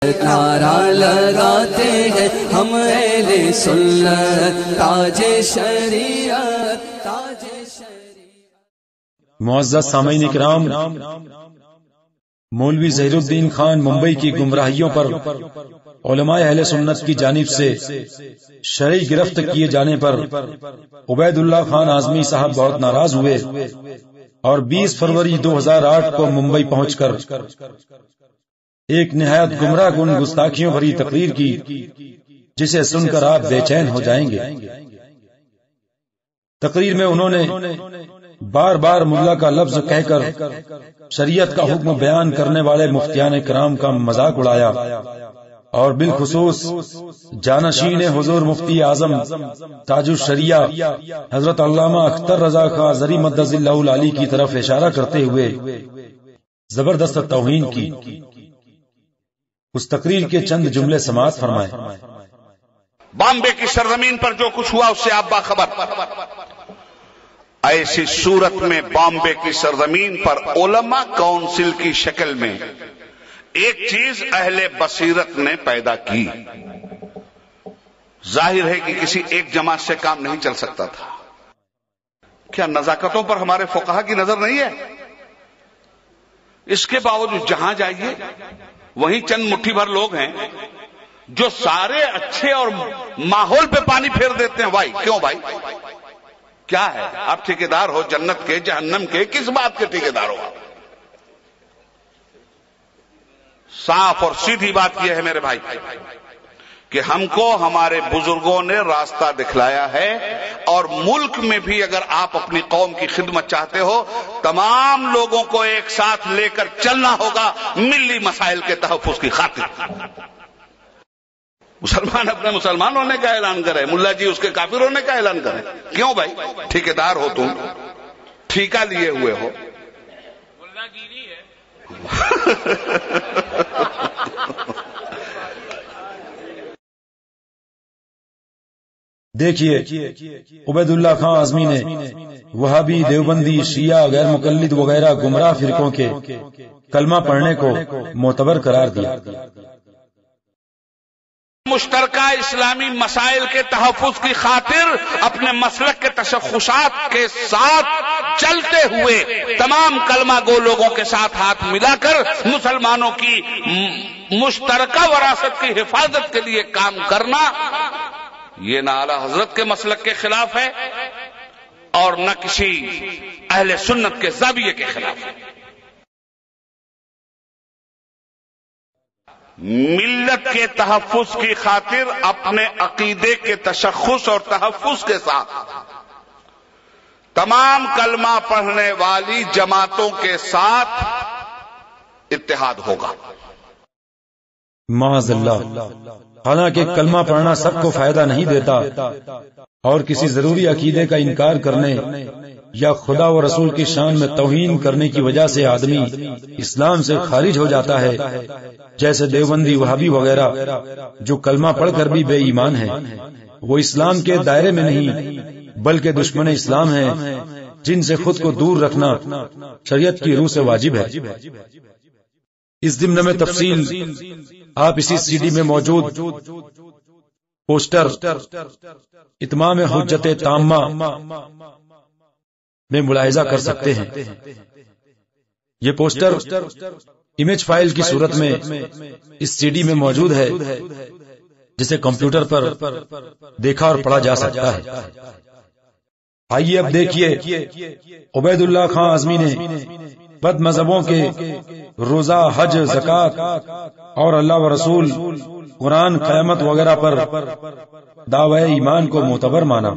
نعرہ لگاتے ہیں ہم اہل سنت، تاج شریعت تاج شریعت۔ معزز سامعین کرام، مولوی ظہیر الدین خان ممبئی کی گمراہیوں پر علماء اہل سنت کی جانب سے شرعی گرفت کیے جانے پر عبید اللہ خان اعظمی صاحب بہت ناراض ہوئے اور 20 فروری 2008 کو ممبئی پہنچ کر ایک نہایت گمراہ کن گستاخیوں بھری تقریر کی، جسے سن کر آپ بے چین ہو جائیں گے۔ تقریر میں انہوں نے بار بار ملا کا لفظ کہہ کر شریعت کا حکم بیان کرنے والے مفتیان کرام کا مذاق اڑایا، اور بالخصوص جانشین حضور مفتی اعظم تاج الشریعہ حضرت علامہ اختر رضا خان زری مدظ اللہ العلی کی طرف اشارہ کرتے ہوئے زبردست توہین کی۔ اس تقریر کے چند جملے سماعت فرمائیں۔ بامبے کی سرزمین پر جو کچھ ہوا اس سے آپ باخبر۔ ایسی صورت میں بامبے کی سرزمین پر علماء کونسل کی شکل میں ایک چیز اہل بصیرت نے پیدا کی۔ ظاہر ہے کہ کسی ایک جماعت سے کام نہیں چل سکتا تھا۔ کیا نزاکتوں پر ہمارے فقہا کی نظر نہیں ہے؟ اس کے باوجود جہاں جائیے وہیں چند مٹھی بھر لوگ ہیں جو سارے اچھے اور ماحول پہ پانی پھیر دیتے ہیں۔ بھائی کیوں بھائی؟ کیا ہے؟ آپ ٹھیکیدار ہو جنت کے جہنم کے؟ کس بات کے ٹھیکیدار ہو آپ؟ صاف اور سیدھی بات یہ ہے میرے بھائی کہ ہم کو ہمارے بزرگوں نے راستہ دکھلایا ہے، اور ملک میں بھی اگر آپ اپنی قوم کی خدمت چاہتے ہو تمام لوگوں کو ایک ساتھ لے کر چلنا ہوگا ملی مسائل کے تحفظ کی خاطر۔ مسلمان اپنے مسلمان ہونے کا اعلان کرے، ملا جی اس کے کافر ہونے کا اعلان کرے۔ کیوں بھائی؟ ٹھیکیدار ہو تم، ٹھیکہ لیے ہوئے ہو۔ ملا گیری ہے۔ دیکھیے عبید اللہ خان اعظمی نے وہابی، دیوبندی، شیعہ، غیر مقلد وغیرہ گمراہ فرقوں کے کلمہ پڑھنے کو معتبر قرار دیا۔ مشترکہ اسلامی مسائل کے تحفظ کی خاطر اپنے مسلک کے تشخصات کے ساتھ چلتے ہوئے تمام کلمہ گو لوگوں کے ساتھ ہاتھ ملا کر مسلمانوں کی مشترکہ وراثت کی حفاظت کے لیے کام کرنا، یہ نہ اعلی حضرت کے مسلک کے خلاف ہے اور نہ کسی اہل سنت کے زاویے کے خلاف ہے۔ ملت کے تحفظ کی خاطر اپنے عقیدے کے تشخص اور تحفظ کے ساتھ تمام کلمہ پڑھنے والی جماعتوں کے ساتھ اتحاد ہوگا۔ معاذ اللہ، حالانکہ کلمہ پڑھنا سب کو فائدہ نہیں دیتا، اور کسی ضروری عقیدے کا انکار کرنے یا خدا و رسول کی شان میں توہین کرنے کی وجہ سے آدمی اسلام سے خارج ہو جاتا ہے، جیسے دیوبندی، وہابی وغیرہ جو کلمہ پڑھ کر بھی بے ایمان ہیں۔ وہ اسلام کے دائرے میں نہیں بلکہ دشمن اسلام ہیں، جن سے خود کو دور رکھنا شریعت کی روح سے واجب ہے۔ اس ضمن میں تفصیل آپ اسی سی ڈی میں موجود پوسٹر اتمام حجت تامہ میں ملاحظہ کر سکتے ہیں۔ یہ پوسٹر امیج فائل کی صورت میں اس سی ڈی میں موجود ہے، جسے کمپیوٹر پر دیکھا اور پڑھا جا سکتا ہے۔ آئیے اب دیکھیے عبید اللہ خان اعظمی نے بد مذہبوں کے روزہ، حج، زکوٰۃ اور اللہ و رسول، قرآن، قیامت وغیرہ پر دعوی ایمان کو معتبر مانا۔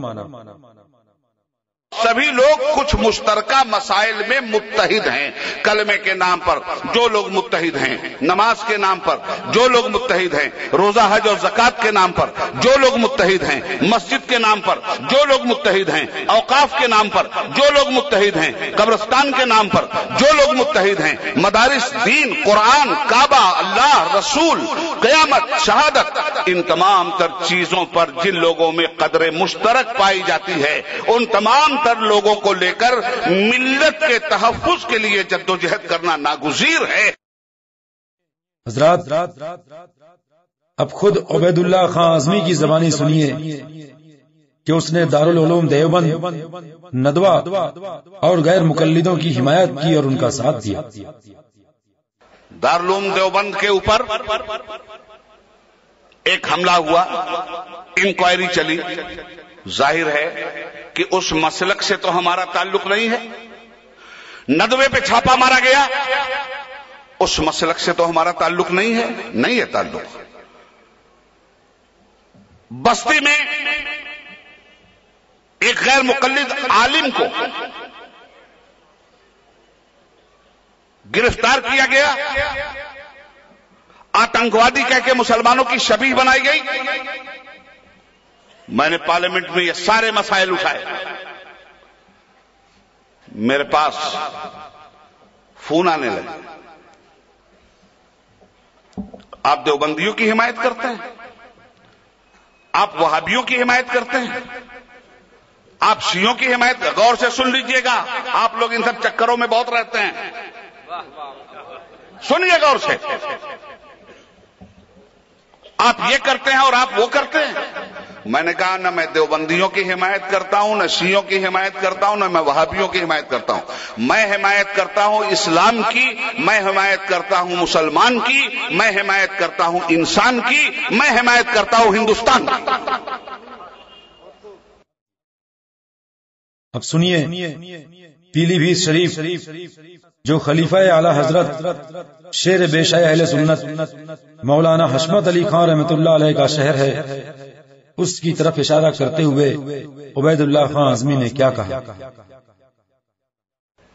سبھی لوگ کچھ مشترکہ مسائل میں متحد ہیں۔ کلمے کے نام پر جو لوگ متحد ہیں، نماز کے نام پر جو لوگ متحد ہیں، روزہ، حج اور زکوٰۃ کے نام پر جو لوگ متحد ہیں، مسجد کے نام پر جو لوگ متحد ہیں، اوقاف کے نام پر جو لوگ متحد ہیں، قبرستان کے نام پر جو لوگ متحد ہیں، مدارس، دین، قرآن، کعبہ، اللہ، رسول، قیامت، شہادت، ان تمام تر چیزوں پر جن لوگوں میں قدر مشترک پائی جاتی ہے، ان تمام تر لوگوں کو لے کر ملت کے تحفظ کے لیے جدوجہد کرنا ناگزیر ہے۔ حضرات اب خود عبید اللہ خان اعظمی کی زبانی سنیے کہ اس نے دارالعلوم دیوبند، ندوہ اور غیر مقلدوں کی حمایت کی اور ان کا ساتھ دیا۔ دارالعلوم دیوبند کے اوپر ایک حملہ ہوا، انکوائری چلی، ظاہر ہے کہ اس مسلک سے تو ہمارا تعلق نہیں ہے۔ ندوے پہ چھاپا مارا گیا، اس مسلک سے تو ہمارا تعلق نہیں ہے تعلق۔ بستی میں ایک غیر مقلد عالم کو گرفتار کیا گیا، آتنکوادی کہہ کے مسلمانوں کی شبیہ بنائی گئی۔ میں نے پارلیمنٹ میں یہ سارے مسائل اٹھائے، میرے پاس فون آنے لگے، آپ دیوبندیوں کی حمایت کرتے ہیں، آپ وہابیوں کی حمایت کرتے ہیں، آپ شیعوں کی حمایت، غور سے سن لیجئے گا، آپ لوگ ان سب چکروں میں بہت رہتے ہیں، سنیے غور سے، آپ یہ کرتے ہیں اور آپ وہ کرتے ہیں۔ میں نے کہا نہ میں دیوبندیوں کی حمایت کرتا ہوں، نہ شیعوں کی حمایت کرتا ہوں، نہ میں وہابیوں کی حمایت کرتا ہوں۔ میں حمایت کرتا ہوں اسلام کی، میں حمایت کرتا ہوں مسلمان کی، میں حمایت کرتا ہوں انسان کی، میں حمایت کرتا ہوں ہندوستان کی۔ اب سنیے پیلی بھیت شریف جو خلیفہ اعلی حضرت شیر بے شہ اہل سنت مولانا حشمت علی خان رحمۃ اللہ علیہ کا شہر ہے، اس کی طرف اشارہ کرتے ہوئے عبید اللہ خان اعظمی نے کیا کہا؟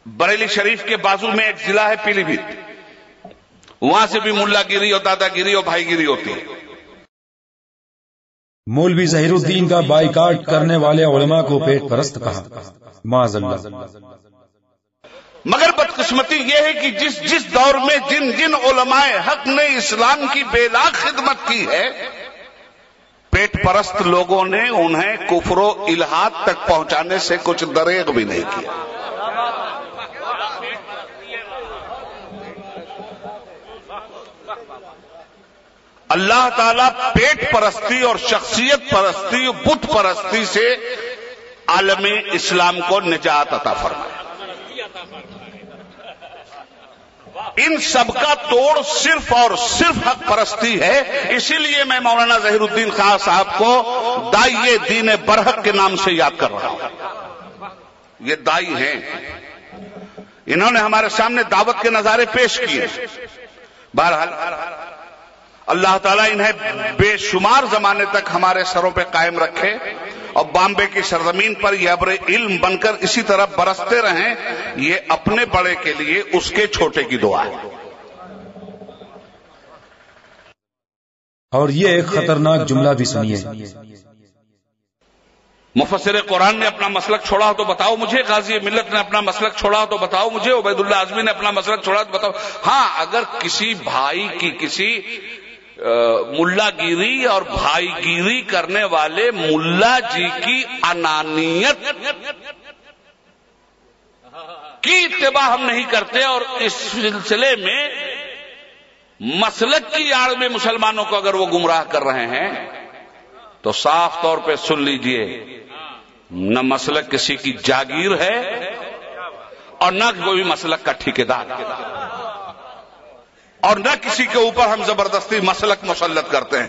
بریلی شریف کے بازو میں ایک ضلع ہے پیلی بھیت، وہاں سے بھی ملا گیری اور دادا گیری اور بھائی گیری ہوتی ہے۔ مولوی ظہیر الدین کا بائیکاٹ کرنے والے علماء کو پیٹ پرست کہا، معاذ اللہ۔ مگر بدقسمتی یہ ہے کہ جس دور میں جن علماء حق نے اسلام کی بے لاگ خدمت کی ہے، پیٹ پرست لوگوں نے انہیں کفر و الحاد تک پہنچانے سے کچھ دریغ بھی نہیں کیا۔ اللہ تعالیٰ پیٹ پرستی اور شخصیت پرستی، بت پرستی سے عالم اسلام کو نجات عطا فرمائے۔ ان سب کا توڑ صرف اور صرف حق پرستی ہے، اسی لیے میں مولانا ظہیر الدین خان صاحب کو دائی دین برحق کے نام سے یاد کر رہا ہوں۔ یہ دائی ہیں، انہوں نے ہمارے سامنے دعوت کے نظارے پیش کیے۔ بہرحال اللہ تعالیٰ انہیں بے شمار زمانے تک ہمارے سروں پہ قائم رکھے اور بامبے کی سرزمین پر یہ ابر علم بن کر اسی طرح برستے رہیں، یہ اپنے بڑے کے لیے اس کے چھوٹے کی دعا ہے۔ اور یہ ایک خطرناک جملہ بھی سنیے، مفسر قرآن نے اپنا مسلک چھوڑا ہو تو بتاؤ مجھے، غازی ملت نے اپنا مسلک چھوڑا ہو تو بتاؤ مجھے، عبید اللہ اعظمی نے اپنا مسلک چھوڑا تو بتاؤ۔ ہاں، اگر کسی بھائی کی کسی ملا گیری اور بھائی گیری کرنے والے ملا جی کی انانیت کی اتباع ہم نہیں کرتے اور اس سلسلے میں مسلک کی آڑ میں مسلمانوں کو اگر وہ گمراہ کر رہے ہیں تو صاف طور پہ سن لیجئے، نہ مسلک کسی کی جاگیر ہے اور نہ کوئی مسلک کا ٹھیکیدار ہے، اور نہ کسی کے اوپر ہم زبردستی مسلک مسلط کرتے ہیں۔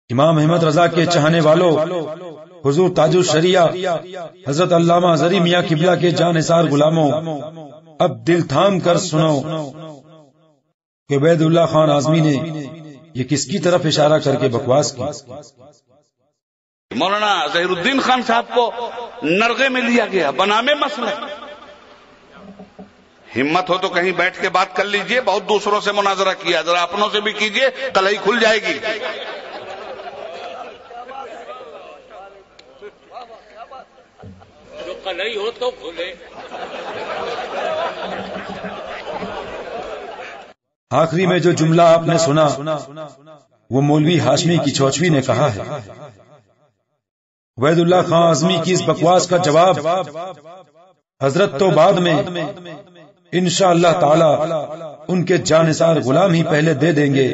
امام احمد رضا کے چاہنے والوں، حضور تاج الشریعہ حضرت علامہ زری میاں قبلہ کے جانثار غلاموں، اب دل تھام کر سنو کہ عبید اللہ خان اعظمی نے یہ کس کی طرف اشارہ کر کے بکواس کی۔ مولانا ظہیر الدین خان صاحب کو نرغے میں لیا گیا بنامے مسلک۔ ہمت ہو تو کہیں بیٹھ کے بات کر لیجئے، بہت دوسروں سے مناظرہ کیا، ذرا اپنوں سے بھی کیجئے، کلائی کھل جائے گی۔ جو کلائی ہو تو کھلے۔ آخری میں جو جملہ آپ نے سنا وہ مولوی ہاشمی کی چوچوی نے کہا ہے۔ عبید اللہ خان اعظمی کی اس بکواس کا جواب حضرت تو بعد میں انشاءاللہ تعالی ان کے جانثار غلام ہی پہلے دے دیں گے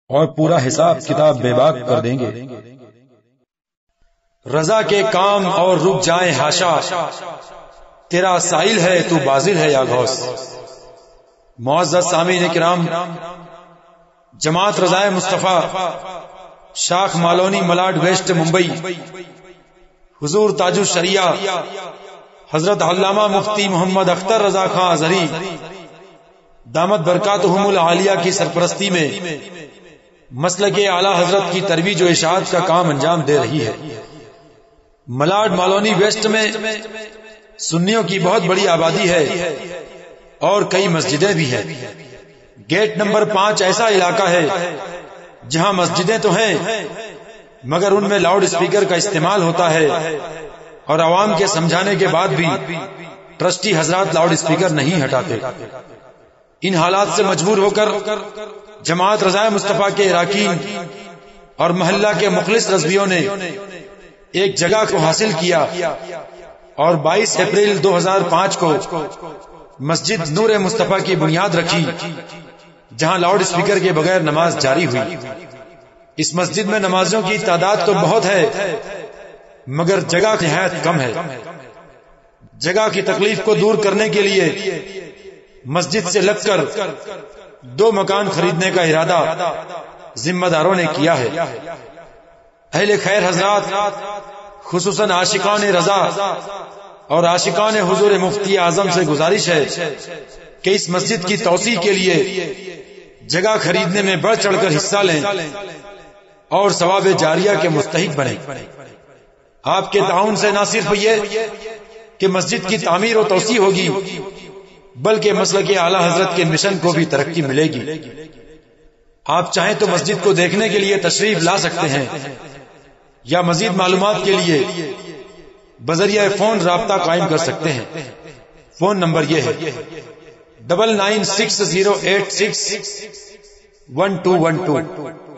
اور پورا حساب کتاب بے باک کر دیں گے۔ رضا کے کام اور رک جائیں ہاشا، تیرا سائل ہے تو بازل ہے یا غوث۔ معزز سامعین کرام، جماعت رضائے مصطفیٰ شاخ مالونی ملاڈ ویسٹ ممبئی، حضور تاج الشریعہ حضرت علامہ مفتی محمد اختر رضا خان ازہری دامت برکاتہم العالیہ کی سرپرستی میں مسلک اعلی حضرت کی ترویج و اشاعت کا کام انجام دے رہی ہے۔ ملاڈ مالونی ویسٹ میں سنیوں کی بہت بڑی آبادی ہے اور کئی مسجدیں بھی ہیں۔ گیٹ نمبر 5 ایسا علاقہ ہے جہاں مسجدیں تو ہیں مگر ان میں لاؤڈ اسپیکر کا استعمال ہوتا ہے اور عوام کے سمجھانے کے بعد بھی ٹرسٹی حضرات لاؤڈ اسپیکر نہیں ہٹاتے۔ ان حالات سے مجبور ہو کر جماعت رضائے مصطفیٰ کے اراکین اور محلہ کے مخلص رضویوں نے ایک جگہ کو حاصل کیا اور 22 اپریل 2005 کو مسجد نور مصطفیٰ کی بنیاد رکھی، جہاں لاؤڈ اسپیکر کے بغیر نماز جاری ہوئی۔ اس مسجد میں نمازیوں کی تعداد تو بہت ہے مگر جگہ نہایت کم ہے۔ جگہ کی تکلیف کو دور کرنے کے لیے مسجد سے لگ کر 2 مکان خریدنے کا ارادہ ذمہ داروں نے کیا ہے۔ اہل خیر حضرات، خصوصاً عاشقان رضا اور عاشقان حضور مفتی اعظم سے گزارش ہے کہ اس مسجد کی توسیع کے لیے جگہ خریدنے میں بڑھ چڑھ کر حصہ لیں اور ثواب جاریہ کے مستحق بنیں۔ آپ کے تعاون سے نہ صرف یہ کہ مسجد کی تعمیر و توسیع ہوگی بلکہ مسلک اعلی حضرت کے مشن کو بھی ترقی ملے گی۔ آپ چاہیں تو مسجد کو دیکھنے کے لیے تشریف لا سکتے ہیں یا مزید معلومات کے لیے بذریعہ فون رابطہ قائم کر سکتے ہیں۔ فون نمبر یہ ہے 9960861212